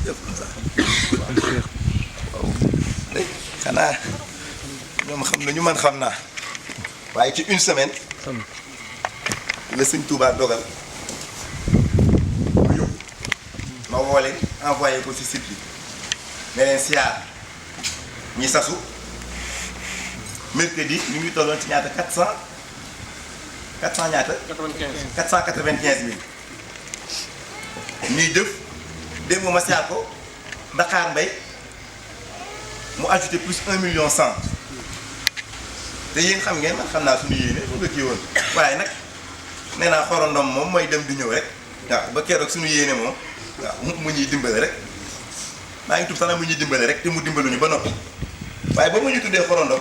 yëpp waaw xanaa ñoom xam nañu man xam naa waaye ci une semaine la sëñ Touba dogal ma yóbbu ma woo leen envoyé ko ci site bi ne leen siyaar ñi sasu mercredi ñu ngi tolloon ci ñaata 400 ñaata 495 000 ñuy jëf démb ma siyaar ko Dakar Mbay mu ajouté plus 1 million 100 te yéen xam ngeen man xam naa suñu yéene fu nga kii woon waaye nag nee naa xorondom moom mooy dem di ñëw rek waaw ba keroog suñu yéene moom waaw mu ñuy dimbale rek maa ngi tudd sax mu ñuy dimbale rek te mu dimbaluñu ba noppi waaye ba mu ñu tuddee xorondom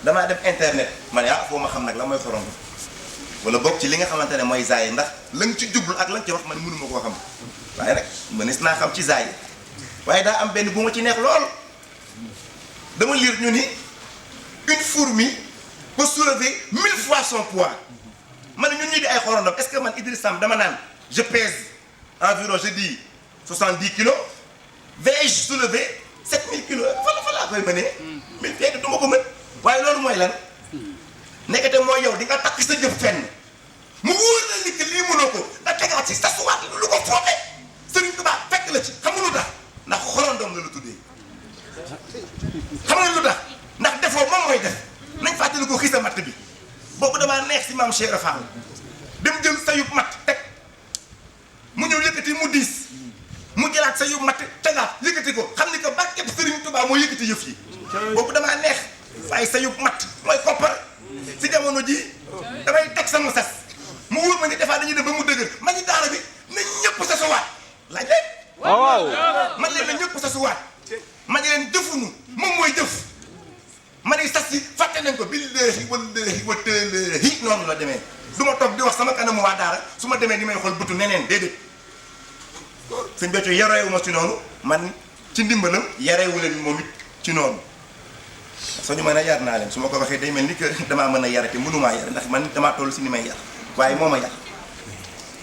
damaa dem internet man yaa foo ma xam nag la mooy xorondom wala bokk ci li nga xamante ne mooy zaay ndax la nga ci jublu ak la nga ci wax man mënuma koo xam waaye nag mënees naa xam ci zaay waaye daa am benn bu ma ci neex lool dama lire ñu ni une fourmi peut soulever 1000 fois son poids man ñun ñii di ay xorondom est-ce que man Idriss Samb dama naan je pèse environ je dis 70 kilos vais-je soulever 7000 kilos fa laa koy mënee mais fekk du ma ko mën waaye loolu mooy lan nekkate mooy yow di nga takk sa jëf fenn mu wóor na ni que lii mënoo ko nga tegaat ci sa suwaat lu ko foofee Serigne Touba fekk la ci xam nga lu tax ndax xorondom la lu tuddee xam nga lu tax ndax defoo moom mooy def nañ fàttali ko xisa matt bi boobu damaa neex si maam Cheikh Fall dem jël sayub matt teg mu ñëw yëkkati mu diis mu jëlaat sayub matt tegaat yëkkati ko xam ni que barkeb Serigne Touba moo yëkkati yëf yi boobu damaa neex waaye sayub matt mooy koppar si jamono ji damay teg sama sas mu wóor ma ni defaat dañuy dem ba mu dëgër ma ñu daara bi na ñëpp sa suwaat laaj leen waaw man leen na ñëpp sa suwaat ma ne leen jëfunu moom mooy jëf ma ne sas yi fàtte nañ ko billahi wallahi wa taalahi noonu la demee du ma toog di wax sama kanamu waa daara su ma demee di may xool bëtu neneen déedéet sëñ Béthio yareewu ma ci noonu man ci ndimbalam yareewu leen moom it ci noonu soo ñu mën a yar naa leen su ma ko waxee day mel ni que damaa mën a yar te mënumaa yar ndax man damaa toll si ni may yar waaye moo ma yar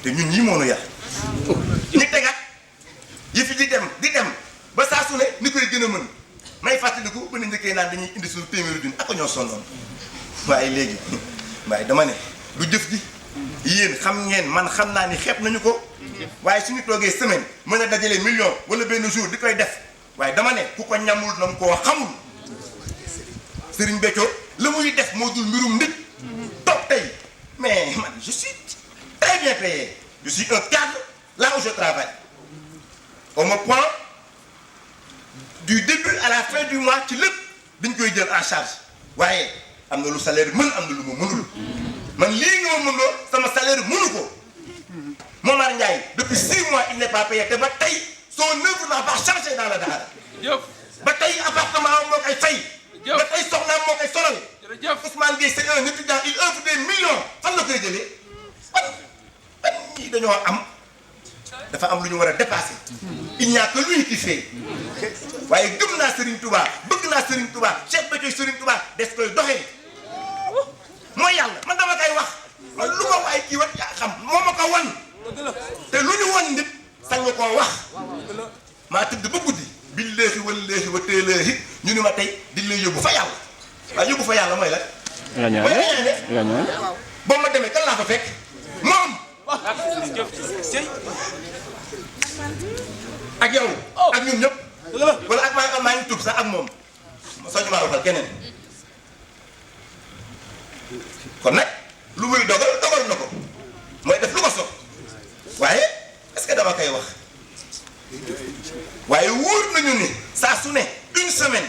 te ñun ñii moonu yar ñu tegaat yi fi di dem ba saa su ne ni koy gën a mën may fàttaliku ba ne njëkkee naan dañuy indi suñu téeméeri junni ak ñoo sonnoon waaye léegi waaye dama ne du jëf ji yéen xam ngeen man xam naa ni xeeb nañu ko waaye suñu toogee semaine mën a dajale million wala benn jour di koy def waaye dama ne ku ko ñamul na mu koo xamul Serigne Béthio la muy def moo dul mbirum nit toog tey mais man je suis très bien payé je suis un cadre là où je travaille on me prend du début à la fin du mois ci lépp dañ koy jël en charge waaye am na lu salaire mën am na lu mu mënul man lii nga ma mënoo sama salaire mënu ko Momar Ndiaye depuis 6 mois il n'est pas payé te ba tey son œuvre n'a pas changé dans la daara ba tey appartement moo koy fay ba tey soxnaam moo koy sonal Ousmane Gueye c'est un étudiant il œuvre des millions fan la koy jëlee ban ñii dañoo am dafa am lu ñu war a dépasser il n'y a que lui qui fait waaye gëm naa Serigne Touba bëgg naa Serigne Touba Cheikh Béthio Serigne Touba des koy doxee mooy yàlla man dama koy wax man lu ma waay kii wat yaa xam moo ma ko wan te lu ñu wan nit sañ nga koo wax maa tëdd ba guddi billahi wallahi wa taalahi ñu ni ma tey di lay yóbbu fa yàlla waaye yóbbu fa yàlla mooy la boo ma demee kan laa fa fekk moom ak yow ak ñun ñëpp wala ak maa ngi tuub sax ak moom soñu maa waxal keneen kon nag lu muy dogal na ko mooy def lu ko soog waaye est-ce que dama koy wax waaye wóor nañu ni saa su ne une semaine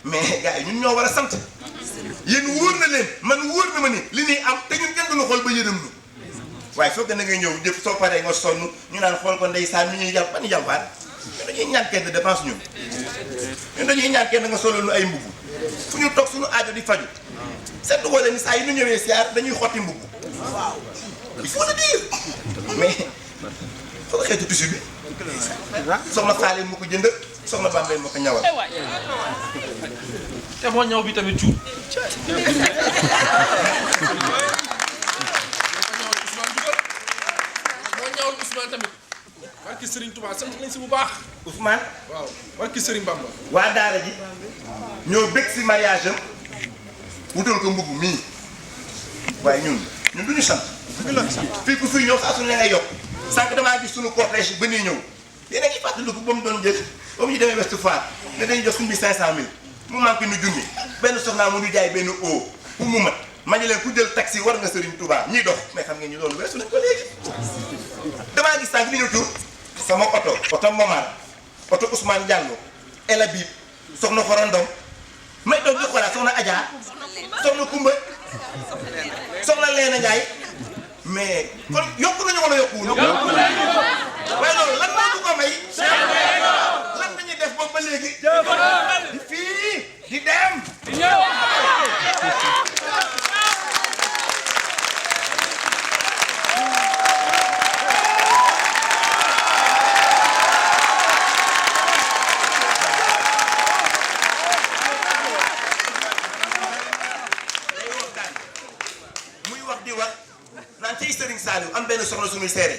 mais gars yi ñun ñoo war a sant yéen wóor na leen man wóor na ma ni li ñuy am te ñun kenn duñu xool ba yërëm lu waaye foog na ngay ñëw jëf soo paree nga sonn ñu naan xool ko ndeysaan mi ñuy yàl ba ni yàlwaat ñun dañuy ñaan kenn dépense ñun dañuy ñaan kenn nga solal nu ay mbubb fu ñu toog suñu aajo di faju seetlu wala ni saa yi ñu ñëwee siyaar dañuy xotti mbubb il faut le dire mais foog xeetu tissu bi soxna Faale moo ko jënd soxna Bambey moo ko ñawal te moo ñaw bi tamit cuub moo ñawal Ousmane tamit barki Serigne Touba sant nañ si bu baax. Ousmane. waaw barki Serigne Bamba. waa daara ji ñoo bëgg si mariage am wutal ko mbubb mii waaye ñun duñu sant. fii ku fii ñëw saa su ne ngay yokk sànq damaa gis suñu cortège ba nii ñëw yéen a ngi fàttaliku ba mu doon jël ba mu ñu demee Ouest Foire ne dañuy jox suñu bi 500000 mu manqué nu junni benn soxnaa mu ñu jaay benn eau pour mu mat ma ñu leen ku jël taxi war nga Serigne Touba ñiy dox mais xam ngeen ñu loolu weesu nañ ko léegi. damaa gis sànq li ñu tur sama oto Momar oto Ousmane Diallo El Habib soxna Xorondom may doon di xoolaat soxna Adja soxna Kumba soxna Leena Ndiaye mais kon yokku nañu wala yokkuwul. waaye loolu lan moo ko may. lan la ñuy def boobu ba léegi. di fii di dem. di ñëw. naan ci Serigne Saliou am benn soxna suñuy seere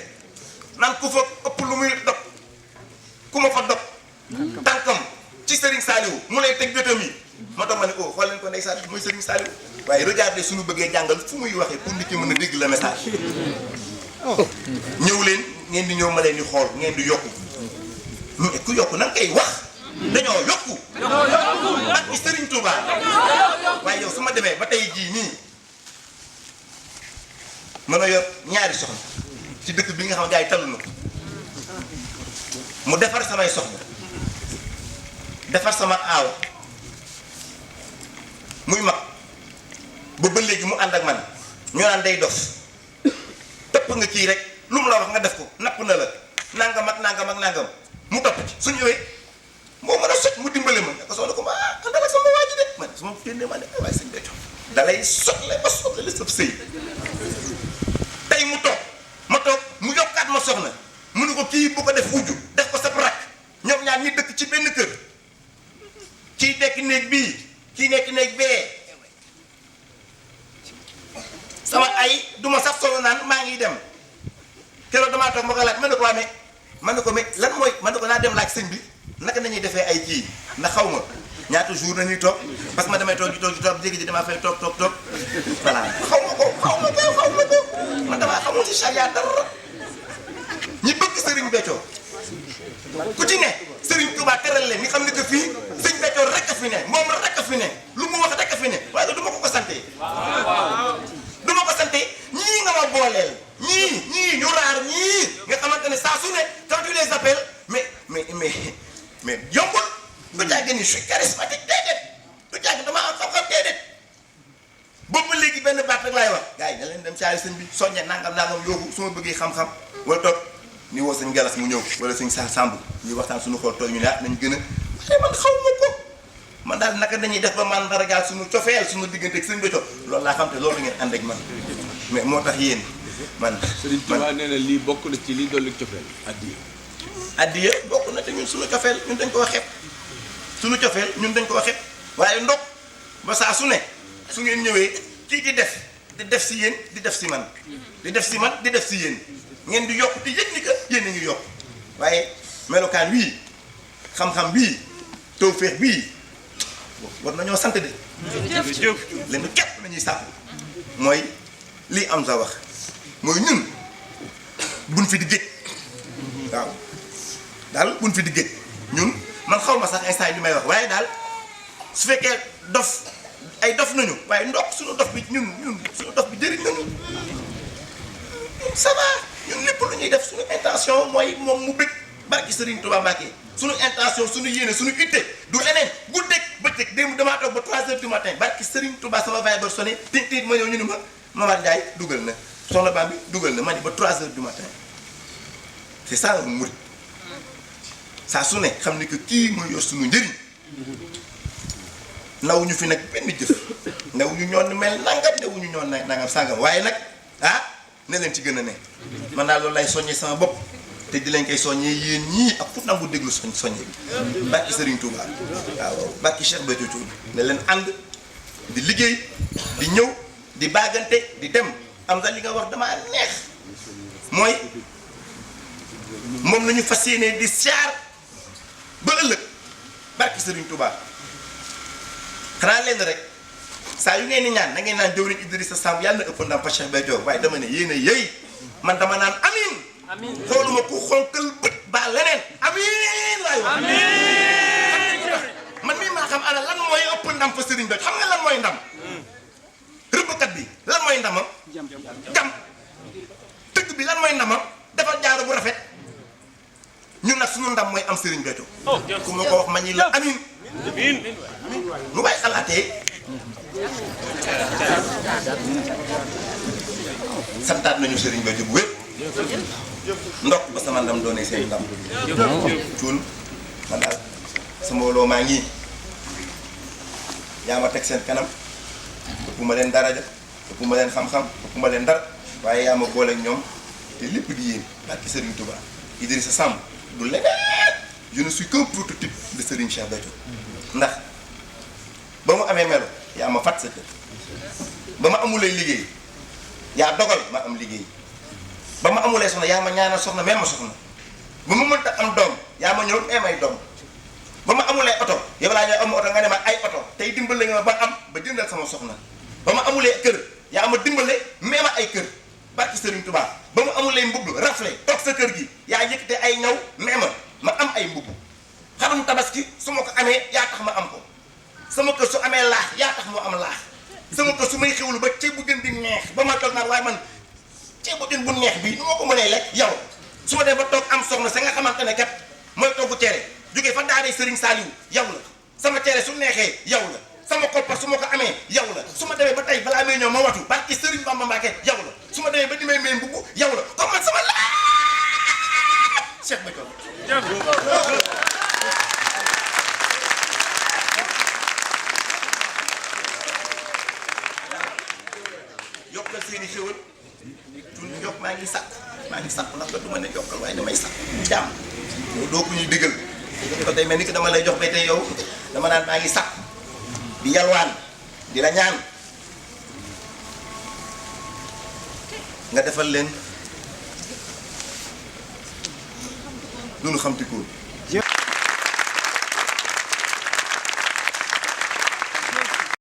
naan ku fa ëpp lu muy dog ku ma fa dog tànkam ci Serigne Saliou mu lay teg bëtam yi moo tax ma ne oh xool leen ko ndeysaan mooy Serigne Saliou waaye regardez suñu bëggee jàngal fu muy waxee pour nit ki mën a dégg la message ñëw leen ngeen di ñëw ma leen di xool ngeen di yokku mais ku yokku nan koy wax dañoo yokku ak ci Serigne Touba waaye yow su ma demee ba tey jii nii mën a yor ñaari soxna ci dëkk bi nga xam ne gars yi tallu na ko mu defar samay soxna defar sama aaw muy mag ba léegi mu ànd ak man ñu naan day dof topp nga kii rek lu mu la wax nga def ko napp na la nangam ak nangam ak nangam mu topp ci su ñëwee moo mën a sot mu dimbale ma nga soxla ko ma àndal ak sama waa ji de man su ma génnee ma ne waaye sëñ Béthio dalay sotle ba sotle la sëb sëy tey mu toog ma toog mu yokkaat ma soxna mu ne ko kii bu ko def wujju def ko sab rakk ñoom ñaar ñi dëkk ci benn kër kii nekk néeg bii kii nekk néeg bee sama ay du ma sax solo naan maa ngi dem keroog damaa toog ma ko laaj ma ne ko amee ma ne ko mais lan mooy ma ne ko naa dem laaj sëñ bi naka nañuy defee ay kii ndax xaw ma ñaata jour nañuy toog parce que ma damay toog di jékki ji damaa fay toog voilà xaw ma ko man damaa xamul ci charia dara ñi bëgg Serigne Béthio ku ci ne Serigne Touba teral leen ni xam ne que fii Serigne Béthio rek a fi ne moom rek a fi ne lu mu wax rek a fi ne waaye du ma ko sante du ma ko sante ñii nga ma booleel ñii ñu raar ñii nga xamante ne saa su ne quand tu les appelles mais yombul du jàgg ni je suis charismatique déedéet du jàgg dama am xam-xam déedéet boobu ba léegi benn baat rek laay wax gars yi da leen dem caari sëñ bi soññe nangam yóbbu su ma bëggee xam-xam wala toog ni woo sëñ Galas mu ñëw wala sëñ Sa Samb ñuy waxtaan suñu xool toog ñu ne ah nañ gën a waaye man xaw ma ko man daal naka dañuy def ba man dara suñu cofeel suñu diggante ak sëñ Béthio loolu laa xam te loolu ngeen ànd ak man mais moo tax yéen man Serigne Touba nee na lii bokk na ci lii dolli cofeel addiya bokk na te ñun suñu cofeel ñun dañ koo xeeb suñu cofeel ñun dañ koo xeeb waaye ndok ba saa su ne su ngeen ñëwee kii di def si yéen di def si man di def si man di def si yéen ngeen di yokk te yëg ni que yéen a ngi yokk waaye melokaan wii xam-xam bii tawfeex bii war nañoo sant de leen képp nañuy sàpp mooy lii am sa wax mooy ñun buñ fi di géej waaw daal buñ fi di géej ñun man xaw ma sax instant yi li may wax waaye daal su fekkee dof nañu waaye ndox suñu dof bi ñun suñu dof bi jëriñ nañu ça va ñun lépp lu ñuy def suñu intention mooy moom mu bëgg barki Serigne Touba Mbacké suñu intention suñu yéene suñu itte du leneen guddeeg bëccëg démb damaa toog ba 3h du matin barki Serigne Touba sama Viber sonné tintiit ma ñëw ñu ni ma Mamar Ndiaye dugal na soxna Bambi dugal na ma ni ba 3h du matin c'est ça mu murid saa su ne xam ni que kii mooy yor suñu njëriñ nawuñu fi nag benn jëf nawuñu ñoon mel nangam nawuñu ñoon nangam sàngam waaye nag ne leen ci gën a ne man daal loolu lay soññee sama bopp te di leen koy soññee yéen ñii ak fu nangu déglu soññee bi barki Serigne Touba waaw barki Cheikh Béthio Thioune ne leen ànd di liggéey di ñëw di baagante di dem am nga li nga wax damaa neex mooy moom nañu fas yéene di siyaar ba ëllëg barki Serigne Touba xanaa leen rek saa yu ngeen di ñaan na ngeen naan jëwriñ Idrissa Samb yàlla na ëpp ndam fa Cheikh Béthio waaye dama ne yéen a yëy man dama naan amiin xooluma ku xonkal bët ba leneen amiin laay wax man mii maa xam ana lan mooy ëpp ndam fa Serigne Béthio xam nga lan mooy ndam rëbbkat bi lan mooy ndamam jam tëgg bi lan mooy ndamam dafa jaaro bu rafet ñun nag suñu ndam mooy am Serigne Béthio ku ma ko wax ma ñi la amiin lu waay xalaatee santaat nañu Serigne Béthio bu wér ndok ba sama ndam doone seen ndam cuun man daal sa mbooloo maa ngi yaa ma teg seen kanam ëpp ma leen daraja ëpp ma leen xam-xam ëpp ma leen dara waaye yaa ma boole ak ñoom te lépp di yéen barki Serigne Touba Idrissa Samb du leneen je ne suis qu'un prototype de Serigne Cheikh Béthio ndax ba mu amee melo yaa ma fat sa kër ba ma amulee liggéey yaa dogal ma am liggéey ba ma amulee soxna yaa ma ñaanal soxna même ma soxna ba ma mënta am doom yaa ma ñëw may doom ba ma amulee oto yow laa ñëw am oto nga ne ma ay oto tey dimbale nga ma ba am ba jëndal sama soxna ba ma amulee kër yaa ma dimbale mais ma ay kër barki Serigne Touba ba mu amulee mbubb rafle toog sa kër gi yaa yëkkate ay ñaw mais ma am ay mbubb xarum tabaski su ma ko amee yaa tax ma am ko sama kër su amee laax yaa tax mu am laax sama kër su may xewlu ba ceeb bu gën di neex ba ma toog naan waaye man ceeb bu gën bu neex bi nu ma ko mënee lekk yow su ma dee ba toog am soxna sa nga xamante ne kat mooy toggu cere jógee fa daaree Serigne Saliou yow la sama cere su neexee yow la sama koppar su ma ko amee yow la su ma demee ba tey balaa may ñëw ma watu barki Serigne Bamba Mbacké yow la su ma demee ba di may mbubb yow la comme man sama laa Cheikh Béthio yokkal seeni xéwal tun yokk maa ngi sàkk ndax nga du ma ne yokkal waaye damay sàkk jàmm yow doo ko ñuy dëggal ko tey mel ni que dama lay jox ba tey yow dama naan maa ngi sàkk di yalwaan di la ñaan nga defal leen lu nu xam ti ko